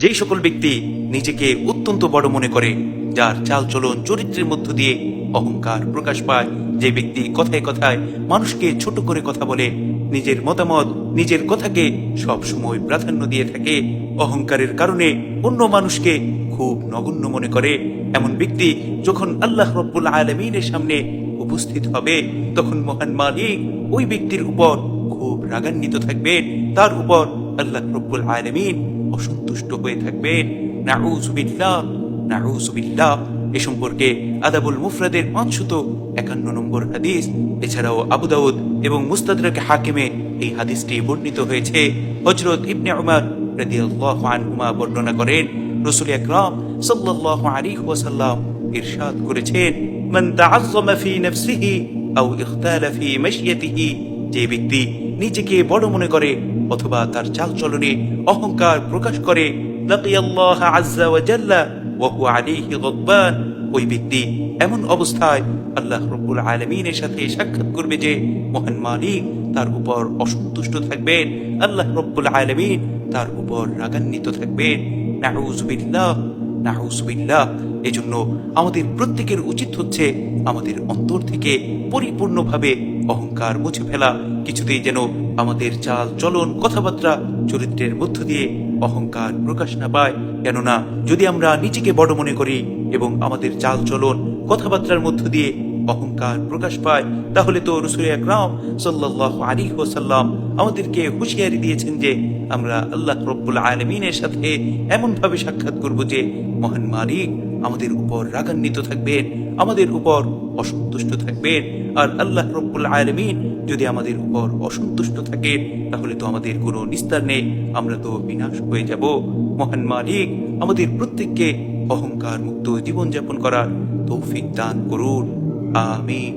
যেই সকল ব্যক্তি নিজেকে অত্যন্ত বড় মনে করে, যার চাল চলন চরিত্রের মধ্য দিয়ে অহংকার প্রকাশ পায়, যে ব্যক্তি কথায় কথায় মানুষকে ছোট করে কথা বলে, নিজের মতামত নিজের কথাকে সব সময় প্রাধান্য দিয়ে থাকে, অহংকারের কারণে অন্য মানুষকে খুব নগণ্য মনে করে, এমন ব্যক্তি যখন আল্লাহ রব্বুল আলামিনের সামনে উপস্থিত হবে, তখন মহান মালিক ওই ব্যক্তির উপর খুব রাগান্বিত থাকবেন, তার উপর আল্লাহ রব্বুল আলামিন অসন্তুষ্ট হয়ে থাকবেন। নাউযুবিল্লাহ, নাউযুবিল্লাহ। এ সম্পর্কে আদাবুল মুফরাদের 551 নম্বর হাদিস, এছাড়াও আবু দাউদ এবং মুস্তাদরাক হাকিমে এই হাদিসটি বর্ণিত হয়েছে। হযরত ইবনে উমর রাদিয়াল্লাহু আনহুমা বর্ণনা করেন, রাসূল আকরাম সাল্লাল্লাহু আলাইহি ওয়াসাল্লাম ইরশাদ করেছেন, মান তাআজ্জামা ফি নাফসিহি আও ইখতালা ফি মাশইয়াতিহি, যে ব্যক্তি নিজেকে বড় মনে করে অথবা তার চালচলনে অহংকার প্রকাশ করে, লাকিয়াল্লাহ আযজা ওয়া জাল্লা ওয়া হুয়া আলাইহি গাদবান, ওই ব্যক্তি এমন অবস্থায় আল্লাহ রব্বুল আলামিনের সাথে সাক্ষাৎ করবে যে মহান মালিক তার উপর অসন্তুষ্ট থাকবেন, আল্লাহ রব্বুল আলামিন তার উপর রাগান্বিত থাকবেন। নাউযুবিল্লাহ, নাউযুবিল্লাহ। এজন্য আমাদের প্রত্যেকের উচিত হচ্ছে আমাদের অন্তর থেকে পরিপূর্ণভাবে অহংকার মুছে ফেলা, কিছুতেই যেন আমাদের চাল চলন কথাবার্তা চরিত্রের মধ্য দিয়ে অহংকার প্রকাশ না পায়। কেননা যদি আমরা নিজেকে বড় মনে করি এবং আমাদের চাল চলন কথাবার্তার মধ্য দিয়ে অহংকার প্রকাশ পায়, তাহলে তো রাসূল আকরাম সাল্লাল্লাহু আলাইহি ওয়াসাল্লাম আমাদেরকে হুঁশিয়ারি দিয়েছেন যে আমরা আল্লাহ রব্বুল আলামিনের সাথে এমন ভাবে সাক্ষাৎ করব যে মহান মালিক আমাদের উপর রাগান্বিত থাকবেন, আমাদের উপর অসন্তুষ্ট থাকবেন। আর আল্লাহ রব্বুল আলামিন যদি আমাদের উপর অসন্তুষ্ট থাকে, তাহলে তো আমাদের কোনো নিস্তার নেই, আমরা তো বিনাশ হয়ে যাব। মহান মালিক আমাদের প্রত্যেককে অহংকার মুক্ত জীবনযাপন করার তৌফিক দান করুন। আমিন।